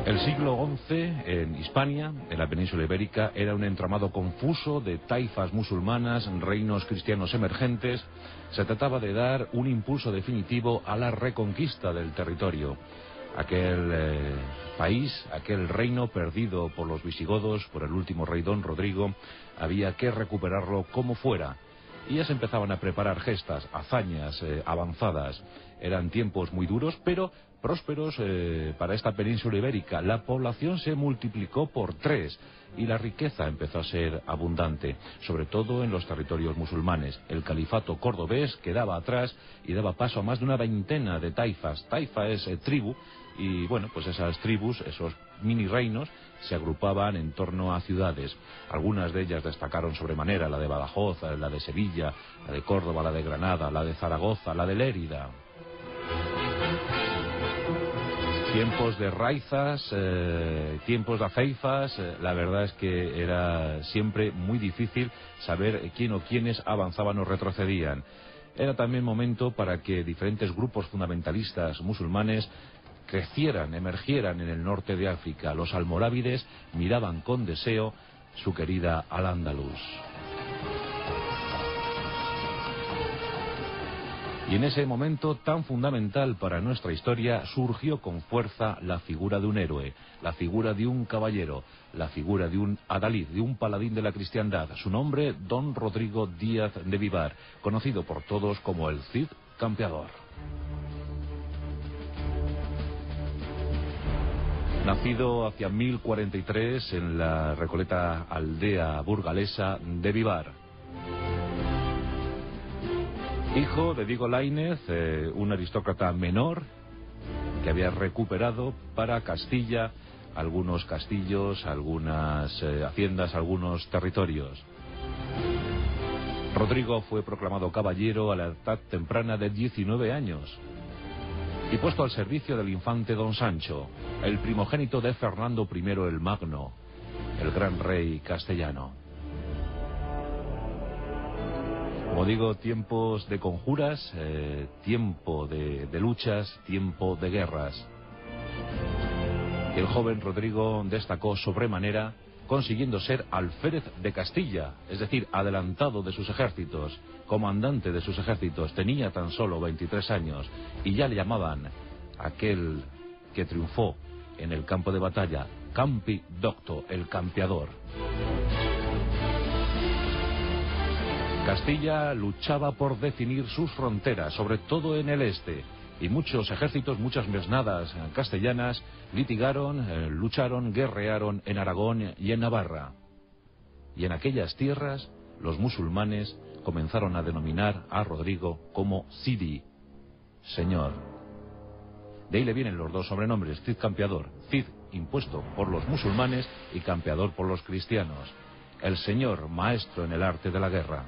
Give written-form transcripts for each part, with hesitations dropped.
El siglo XI en Hispania, en la península ibérica, era un entramado confuso de taifas musulmanas, reinos cristianos emergentes. Se trataba de dar un impulso definitivo a la reconquista del territorio. Aquel país, aquel reino perdido por los visigodos, por el último rey Don Rodrigo, había que recuperarlo como fuera. Y ya se empezaban a preparar gestas, hazañas avanzadas. Eran tiempos muy duros, pero prósperos para esta península ibérica. La población se multiplicó por 3 y la riqueza empezó a ser abundante, sobre todo en los territorios musulmanes. El califato cordobés quedaba atrás y daba paso a más de una veintena de taifas. Taifa es tribu y, bueno, pues esas tribus, esos mini reinos, se agrupaban en torno a ciudades. Algunas de ellas destacaron sobremanera: la de Badajoz, la de Sevilla, la de Córdoba, la de Granada, la de Zaragoza, la de Lérida. Tiempos de raizas, tiempos de aceifas. La verdad es que era siempre muy difícil saber quién o quiénes avanzaban o retrocedían. Era también momento para que diferentes grupos fundamentalistas musulmanes crecieran, emergieran en el norte de África. Los almorávides miraban con deseo su querida Al-Ándalus. Y en ese momento tan fundamental para nuestra historia surgió con fuerza la figura de un héroe, la figura de un caballero, la figura de un adalid, de un paladín de la cristiandad. Su nombre, Don Rodrigo Díaz de Vivar, conocido por todos como el Cid Campeador. Nacido hacia 1043 en la recoleta aldea burgalesa de Vivar. Hijo de Diego Laínez, un aristócrata menor que había recuperado para Castilla algunos castillos, algunas haciendas, algunos territorios. Rodrigo fue proclamado caballero a la edad temprana de 19 años y puesto al servicio del infante Don Sancho, el primogénito de Fernando I el Magno, el gran rey castellano. Como digo, tiempos de conjuras, tiempo de luchas, tiempo de guerras. El joven Rodrigo destacó sobremanera, consiguiendo ser alférez de Castilla, es decir, adelantado de sus ejércitos, comandante de sus ejércitos. Tenía tan solo 23 años y ya le llamaban aquel que triunfó en el campo de batalla, Campi Docto, el campeador. Castilla luchaba por definir sus fronteras, sobre todo en el este, y muchos ejércitos, muchas mesnadas castellanas litigaron, lucharon, guerrearon en Aragón y en Navarra. Y en aquellas tierras los musulmanes comenzaron a denominar a Rodrigo como Cidi, señor. De ahí le vienen los dos sobrenombres, Cid Campeador, Cid impuesto por los musulmanes y campeador por los cristianos. El señor maestro en el arte de la guerra.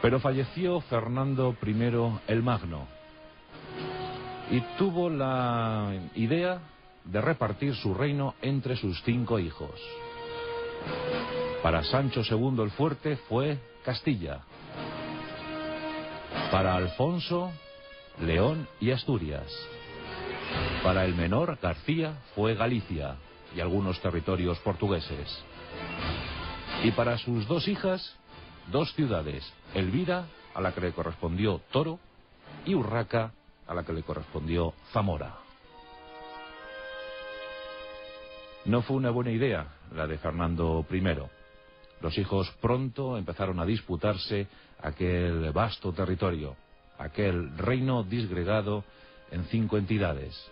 Pero falleció Fernando I el Magno y tuvo la idea de repartir su reino entre sus 5 hijos. Para Sancho II el Fuerte fue Castilla. Para Alfonso, León y Asturias. Para el menor, García, fue Galicia y algunos territorios portugueses. Y para sus 2 hijas, 2 ciudades, Elvira, a la que le correspondió Toro, y Urraca, a la que le correspondió Zamora. No fue una buena idea la de Fernando I. Los hijos pronto empezaron a disputarse aquel vasto territorio, aquel reino disgregado en 5 entidades.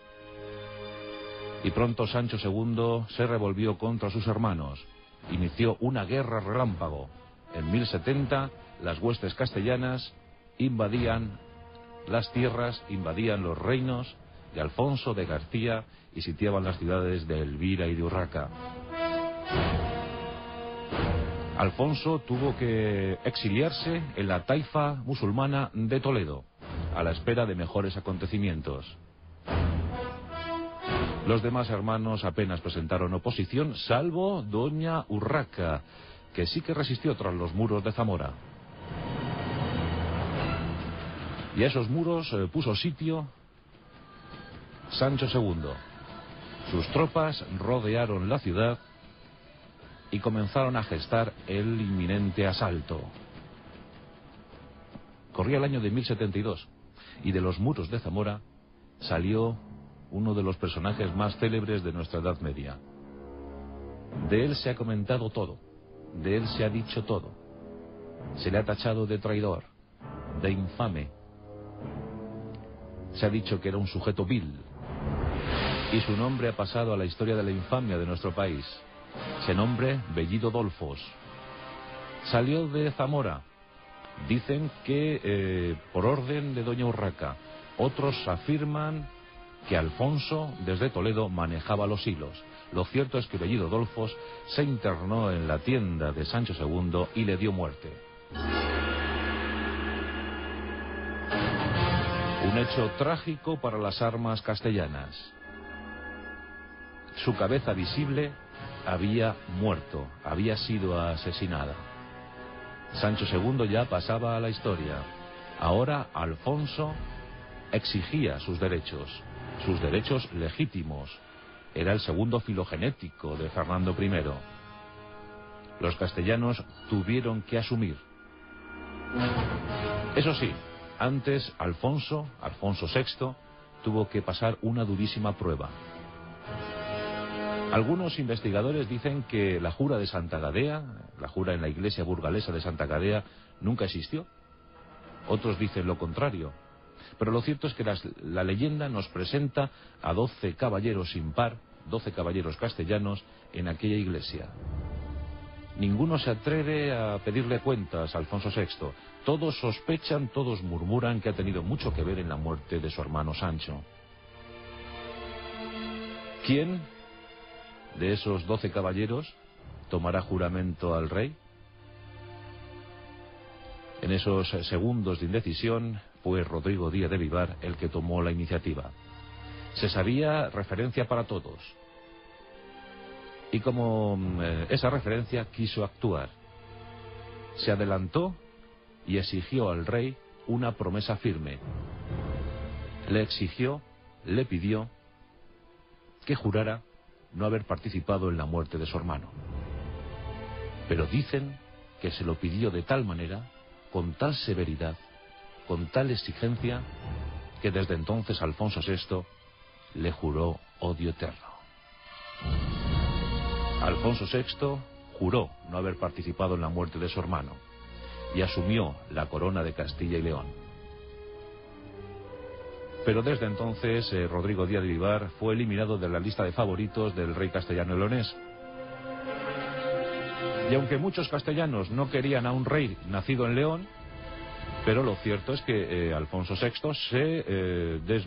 Y pronto Sancho II se revolvió contra sus hermanos. Inició una guerra relámpago. En 1070 las huestes castellanas invadían las tierras, invadían los reinos de Alfonso, de García y sitiaban las ciudades de Elvira y de Urraca. Alfonso tuvo que exiliarse en la taifa musulmana de Toledo, a la espera de mejores acontecimientos. Los demás hermanos apenas presentaron oposición, salvo doña Urraca, que sí que resistió tras los muros de Zamora. Y a esos muros puso sitio Sancho II. Sus tropas rodearon la ciudad y comenzaron a gestar el inminente asalto. Corría el año de 1072 y de los muros de Zamora salió uno de los personajes más célebres de nuestra Edad Media. De él se ha comentado todo, de él se ha dicho todo. Se le ha tachado de traidor, de infame. Se ha dicho que era un sujeto vil. Y su nombre ha pasado a la historia de la infamia de nuestro país. Ese nombre, Bellido Dolfos. Salió de Zamora. Dicen que por orden de doña Urraca. Otros afirman que Alfonso, desde Toledo, manejaba los hilos. Lo cierto es que Bellido Dolfos se internó en la tienda de Sancho II y le dio muerte. Un hecho trágico para las armas castellanas. Su cabeza visible había muerto, había sido asesinada. Sancho II ya pasaba a la historia. Ahora Alfonso exigía sus derechos legítimos. Era el segundo filogenético de Fernando I. Los castellanos tuvieron que asumir. Eso sí, antes Alfonso VI, tuvo que pasar una durísima prueba. Algunos investigadores dicen que la jura de Santa Gadea, la jura en la iglesia burgalesa de Santa Gadea, nunca existió. Otros dicen lo contrario. Pero lo cierto es que la leyenda nos presenta a 12 caballeros sin par, 12 caballeros castellanos en aquella iglesia. Ninguno se atreve a pedirle cuentas a Alfonso VI. Todos sospechan, todos murmuran que ha tenido mucho que ver en la muerte de su hermano Sancho. ¿Quién de esos 12 caballeros tomará juramento al rey? En esos segundos de indecisión fue Rodrigo Díaz de Vivar el que tomó la iniciativa. Se sabía referencia para todos. Y como esa referencia quiso actuar. Se adelantó y exigió al rey una promesa firme. Le exigió, le pidió que jurara no haber participado en la muerte de su hermano. Pero dicen que se lo pidió de tal manera, con tal severidad, con tal exigencia, que desde entonces Alfonso VI le juró odio eterno. Alfonso VI juró no haber participado en la muerte de su hermano y asumió la corona de Castilla y León. Pero desde entonces Rodrigo Díaz de Vivar fue eliminado de la lista de favoritos del rey castellano y leonés. Y aunque muchos castellanos no querían a un rey nacido en León, pero lo cierto es que Alfonso VI se desveló